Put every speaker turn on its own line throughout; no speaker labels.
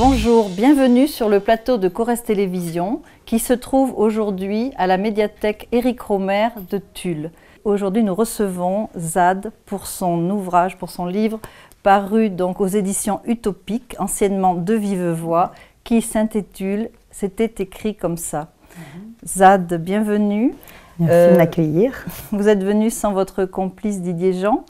Bonjour, bienvenue sur le plateau de Corrèze Télévision qui se trouve aujourd'hui à la médiathèque Éric Rohmer de Tulle. Aujourd'hui, nous recevons Zad pour son ouvrage, pour son livre paru donc aux éditions Utopiques, anciennement De Vive Voix, qui s'intitule « C'était écrit comme ça ». Zad, bienvenue.
Merci de m'accueillir.
Vous êtes venu sans votre complice Didier Jean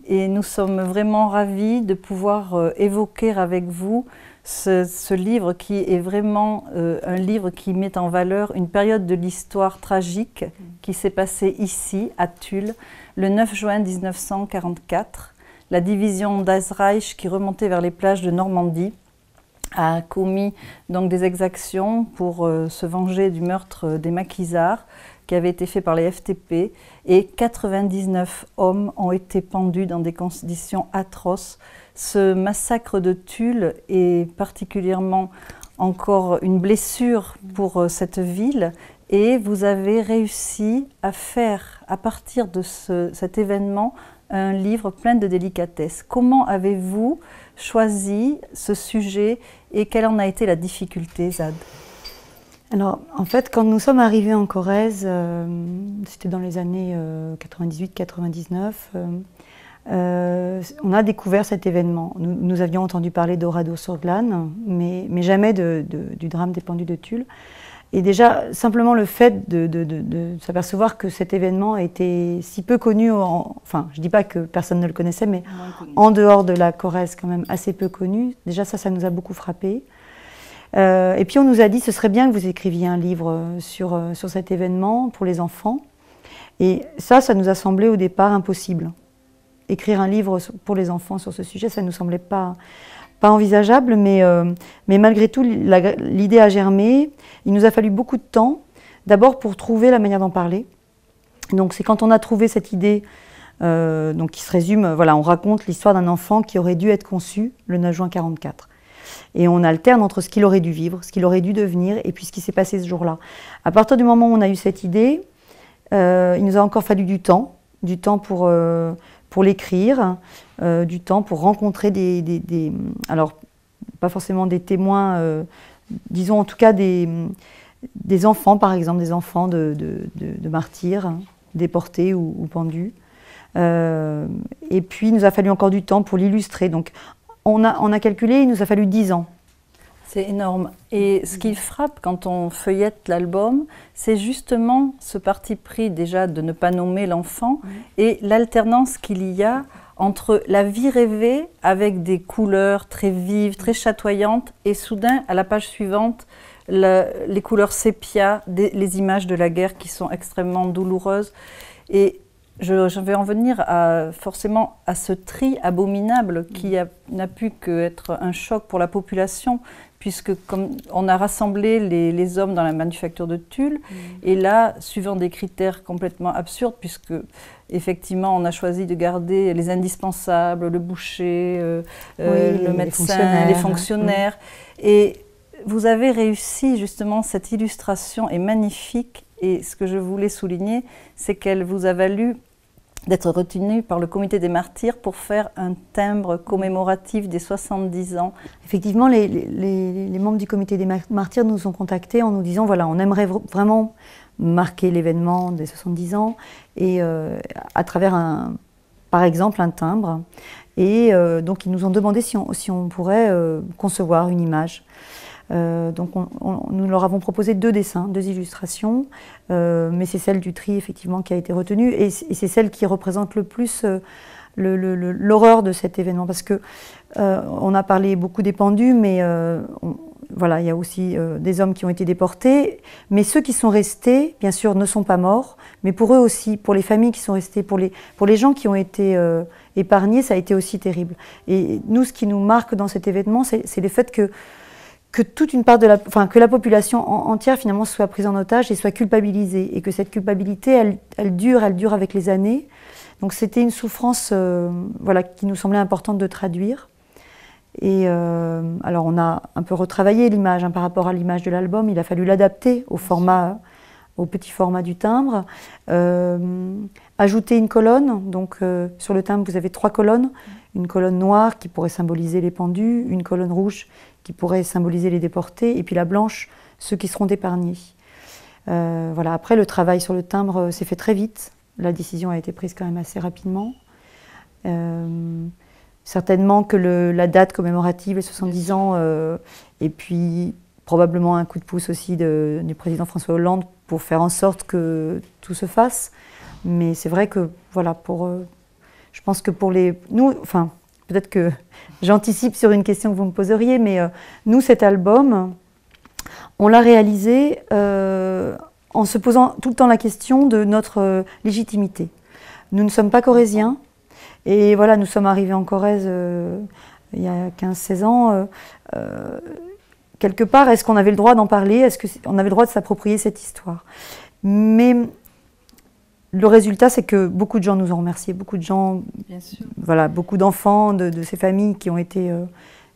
et nous sommes vraiment ravis de pouvoir évoquer avec vous ce livre qui est vraiment un livre qui met en valeur une période de l'histoire tragique qui s'est passée ici, à Tulle, le 9 juin 1944. La division d'Azreich, qui remontait vers les plages de Normandie, a commis donc des exactions pour se venger du meurtre des maquisards qui avait été fait par les FTP, et 99 hommes ont été pendus dans des conditions atroces. Ce massacre de Tulle est particulièrement encore une blessure pour cette ville, et vous avez réussi à faire, à partir de cet événement, un livre plein de délicatesse. Comment avez-vous choisi ce sujet et quelle en a été la difficulté, Zad ?
Alors, en fait, quand nous sommes arrivés en Corrèze, c'était dans les années 98-99, on a découvert cet événement. Nous avions entendu parler d'Oradour-sur-Glane, mais jamais du drame des pendus de Tulle. Et déjà, simplement le fait de s'apercevoir que cet événement était si peu connu, enfin, je ne dis pas que personne ne le connaissait, mais en dehors de la Corrèze, quand même assez peu connu, déjà ça nous a beaucoup frappé. Et puis on nous a dit ce serait bien que vous écriviez un livre sur cet événement pour les enfants. Et ça nous a semblé au départ impossible. Écrire un livre pour les enfants sur ce sujet, ça ne nous semblait pas envisageable, mais malgré tout, l'idée a germé. Il nous a fallu beaucoup de temps, d'abord pour trouver la manière d'en parler. Donc c'est quand on a trouvé cette idée, donc qui se résume, voilà, on raconte l'histoire d'un enfant qui aurait dû être conçu le 9 juin 1944. Et on alterne entre ce qu'il aurait dû vivre, ce qu'il aurait dû devenir, et puis ce qui s'est passé ce jour-là. À partir du moment où on a eu cette idée, il nous a encore fallu du temps pour l'écrire, du temps pour rencontrer alors pas forcément des témoins, disons en tout cas des enfants, par exemple, des enfants de martyrs, déportés ou pendus. Et puis il nous a fallu encore du temps pour l'illustrer. Donc on a calculé, il nous a fallu 10 ans.
C'est énorme. Et ce qui frappe quand on feuillette l'album, c'est justement ce parti pris déjà de ne pas nommer l'enfant et l'alternance qu'il y a entre la vie rêvée avec des couleurs très vives, très chatoyantes, et soudain, à la page suivante, les couleurs sépia, les images de la guerre qui sont extrêmement douloureuses. Et je vais en venir forcément à ce tri abominable qui n'a pu qu'être un choc pour la population, puisque comme on a rassemblé les hommes dans la manufacture de Tulle, et là, suivant des critères complètement absurdes, puisque effectivement on a choisi de garder les indispensables, le boucher, le médecin, les fonctionnaires. Et vous avez réussi justement, cette illustration est magnifique, et ce que je voulais souligner, c'est qu'elle vous a valu d'être retenue par le comité des martyrs pour faire un timbre commémoratif des 70 ans.
Effectivement, les membres du comité des martyrs nous ont contactés en nous disant voilà, on aimerait vraiment marquer l'événement des 70 ans et à travers par exemple un timbre. Et donc ils nous ont demandé si on pourrait concevoir une image. Donc nous leur avons proposé 2 dessins, 2 illustrations, mais c'est celle du tri effectivement qui a été retenue et c'est celle qui représente le plus l'horreur de cet événement, parce que on a parlé beaucoup des pendus, mais voilà, il y a aussi des hommes qui ont été déportés, mais ceux qui sont restés, bien sûr, ne sont pas morts, mais pour eux aussi, pour les familles qui sont restées, pour les gens qui ont été épargnés, ça a été aussi terrible. Et nous, ce qui nous marque dans cet événement, c'est le fait que toute une part que la population entière finalement soit prise en otage et soit culpabilisée, et que cette culpabilité, elle dure avec les années. Donc c'était une souffrance voilà, qui nous semblait importante de traduire. Et alors on a un peu retravaillé l'image par rapport à l'image de l'album, il a fallu l'adapter au petit format du timbre, ajouter une colonne, donc sur le timbre vous avez 3 colonnes, une colonne noire qui pourrait symboliser les pendus, une colonne rouge qui pourrait symboliser les déportés, et puis la blanche, ceux qui seront épargnés. Voilà. Après, le travail sur le timbre s'est fait très vite. La décision a été prise quand même assez rapidement. Certainement que la date commémorative, les 70 ans, et puis probablement un coup de pouce aussi du président François Hollande pour faire en sorte que tout se fasse. Mais c'est vrai que, voilà, je pense que pour nous, enfin, peut-être que j'anticipe sur une question que vous me poseriez, mais nous, cet album, on l'a réalisé en se posant tout le temps la question de notre légitimité. Nous ne sommes pas corésiens, et voilà, nous sommes arrivés en Corrèze il y a 15-16 ans. Quelque part, est-ce qu'on avait le droit d'en parler? Est-ce qu'on avait le droit de s'approprier cette histoire? Mais le résultat, c'est que beaucoup de gens nous ont remerciés, beaucoup de gens, voilà, beaucoup d'enfants de ces familles qui ont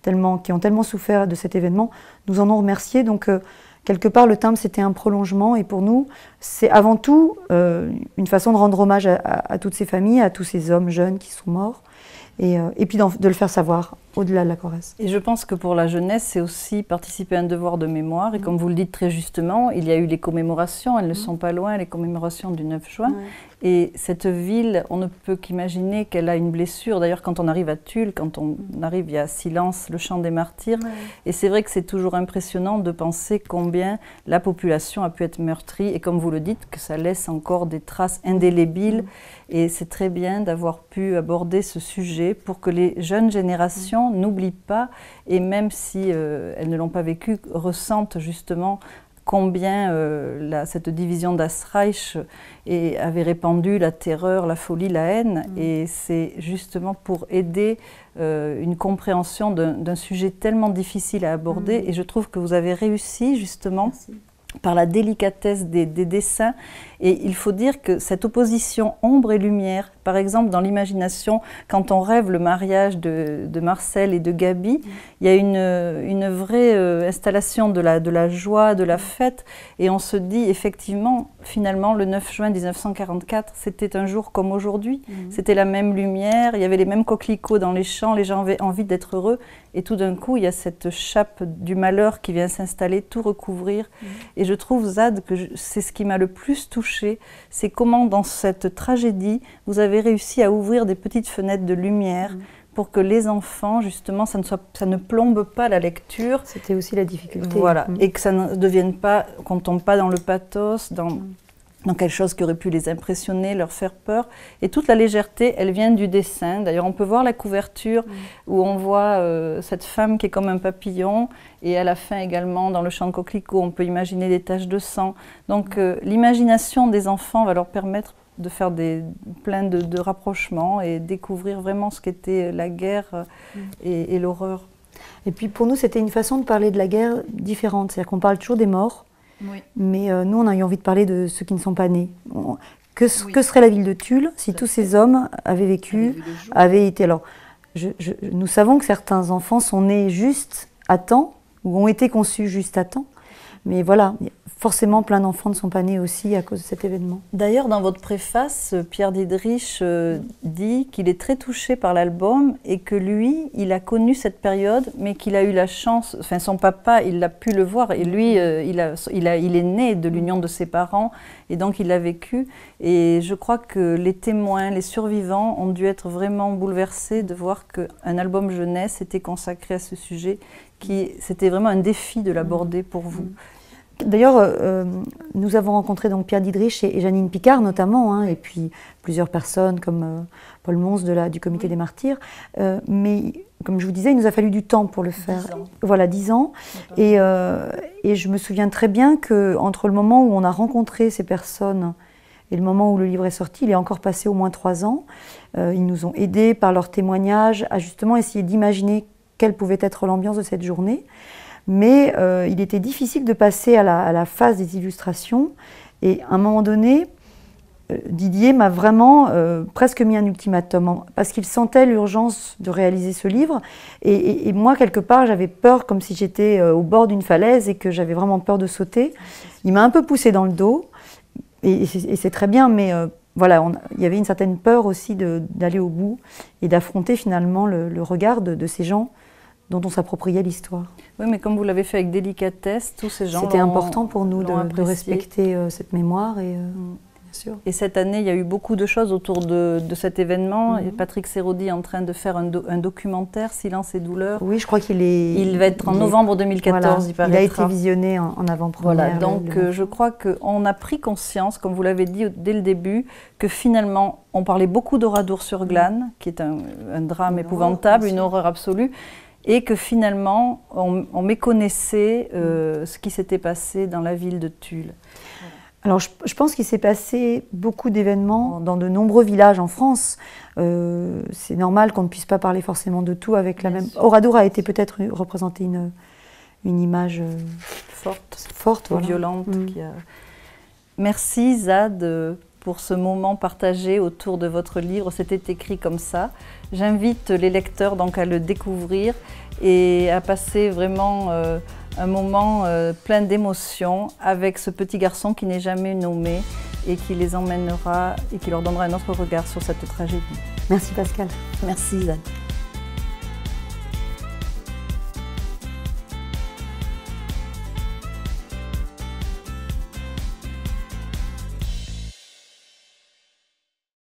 tellement souffert de cet événement, nous en ont remerciés. Donc, quelque part, le timbre, c'était un prolongement. Et pour nous, c'est avant tout une façon de rendre hommage à toutes ces familles, à tous ces hommes jeunes qui sont morts. Et puis de le faire savoir au-delà de la Corrèze.
Et je pense que pour la jeunesse, c'est aussi participer à un devoir de mémoire. Et comme vous le dites très justement, il y a eu les commémorations, elles ne sont pas loin, les commémorations du 9 juin. Et cette ville, on ne peut qu'imaginer qu'elle a une blessure. D'ailleurs, quand on arrive à Tulle, quand on arrive, il y a Silence, le chant des martyrs. Et c'est vrai que c'est toujours impressionnant de penser combien la population a pu être meurtrie. Et comme vous le dites, que ça laisse encore des traces indélébiles. Et c'est très bien d'avoir pu aborder ce sujet pour que les jeunes générations n'oublient pas, et même si elles ne l'ont pas vécu, ressentent justement combien cette division d'Astreich avait répandu la terreur, la folie, la haine. Et c'est justement pour aider une compréhension d'un sujet tellement difficile à aborder. Et je trouve que vous avez réussi justement par la délicatesse des dessins. Et il faut dire que cette opposition ombre et lumière, par exemple dans l'imagination, quand on rêve le mariage de Marcel et de Gaby, il y a une vraie installation de la joie, de la fête, et on se dit effectivement, finalement, le 9 juin 1944, c'était un jour comme aujourd'hui, c'était la même lumière, il y avait les mêmes coquelicots dans les champs, les gens avaient envie d'être heureux, et tout d'un coup, il y a cette chape du malheur qui vient s'installer, tout recouvrir. Et je trouve, Zad, que c'est ce qui m'a le plus touchée, c'est comment dans cette tragédie, vous avez réussi à ouvrir des petites fenêtres de lumière pour que les enfants, justement, ça ne plombe pas la lecture.
C'était aussi la difficulté.
Voilà, et que ça ne devienne pas, qu'on ne tombe pas dans le pathos, dans quelque chose qui aurait pu les impressionner, leur faire peur. Et toute la légèreté, elle vient du dessin. D'ailleurs, on peut voir la couverture où on voit cette femme qui est comme un papillon. Et à la fin également, dans le champ de coquelicot, on peut imaginer des taches de sang. Donc l'imagination des enfants va leur permettre de faire plein de rapprochements et découvrir vraiment ce qu'était la guerre et l'horreur.
Et puis pour nous, c'était une façon de parler de la guerre différente. C'est-à-dire qu'on parle toujours des morts. Mais nous, on a eu envie de parler de ceux qui ne sont pas nés. Que serait la ville de Tulle si tous ces hommes avaient vécu, avaient été... Alors, nous savons que certains enfants sont nés juste à temps, ou ont été conçus juste à temps. Mais voilà, forcément, plein d'enfants ne sont pas nés aussi à cause de cet événement.
D'ailleurs, dans votre préface, Pierre Diederich dit qu'il est très touché par l'album et que lui, il a connu cette période, mais qu'il a eu la chance, enfin son papa, il a pu le voir, et lui, il est né de l'union de ses parents, et donc il l'a vécu. Et je crois que les témoins, les survivants ont dû être vraiment bouleversés de voir qu'un album jeunesse était consacré à ce sujet, c'était vraiment un défi de l'aborder pour vous.
D'ailleurs, nous avons rencontré donc Pierre Diederich et Jeannine Picard notamment, et puis plusieurs personnes comme Paul Mons du Comité des Martyrs. Mais comme je vous disais, il nous a fallu du temps pour le faire.
10 ans.
Voilà, 10 ans. Et je me souviens très bien qu'entre le moment où on a rencontré ces personnes et le moment où le livre est sorti, il est encore passé au moins 3 ans. Ils nous ont aidés par leurs témoignages à justement essayer d'imaginer quelle pouvait être l'ambiance de cette journée. Mais il était difficile de passer à la phase des illustrations. Et à un moment donné, Didier m'a vraiment presque mis un ultimatum, parce qu'il sentait l'urgence de réaliser ce livre. Et moi, quelque part, j'avais peur, comme si j'étais au bord d'une falaise et que j'avais vraiment peur de sauter. Il m'a un peu poussé dans le dos, et c'est très bien, mais voilà, il y avait une certaine peur aussi d'aller au bout et d'affronter finalement le regard de ces gens dont on s'appropriait l'histoire.
Oui, mais comme vous l'avez fait avec délicatesse, tous ces gens
C'était important pour nous de
apprécié.
respecter cette mémoire et bien sûr.
Et cette année, il y a eu beaucoup de choses autour de cet événement. Et Patrick Seraudy est en train de faire un documentaire, Silence et douleur.
Oui, je crois qu'il est...
Il va être en novembre 2014,
voilà,
il paraîtra.
Il a été visionné en avant-première.
Voilà, donc je crois qu'on a pris conscience, comme vous l'avez dit dès le début, que finalement, on parlait beaucoup d'Oradour-sur-Glane, qui est un drame épouvantable, une horreur absolue, et que finalement, on méconnaissait ce qui s'était passé dans la ville de Tulle.
Alors, je pense qu'il s'est passé beaucoup d'événements dans de nombreux villages en France. C'est normal qu'on ne puisse pas parler forcément de tout avec la même... Oradour a été peut-être représenté une image forte
voilà. Violente. Merci Zad pour ce moment partagé autour de votre livre. C'était écrit comme ça. J'invite les lecteurs donc à le découvrir et à passer vraiment un moment plein d'émotions avec ce petit garçon qui n'est jamais nommé et qui les emmènera et qui leur donnera un autre regard sur cette tragédie.
Merci Pascal.
Merci Zad.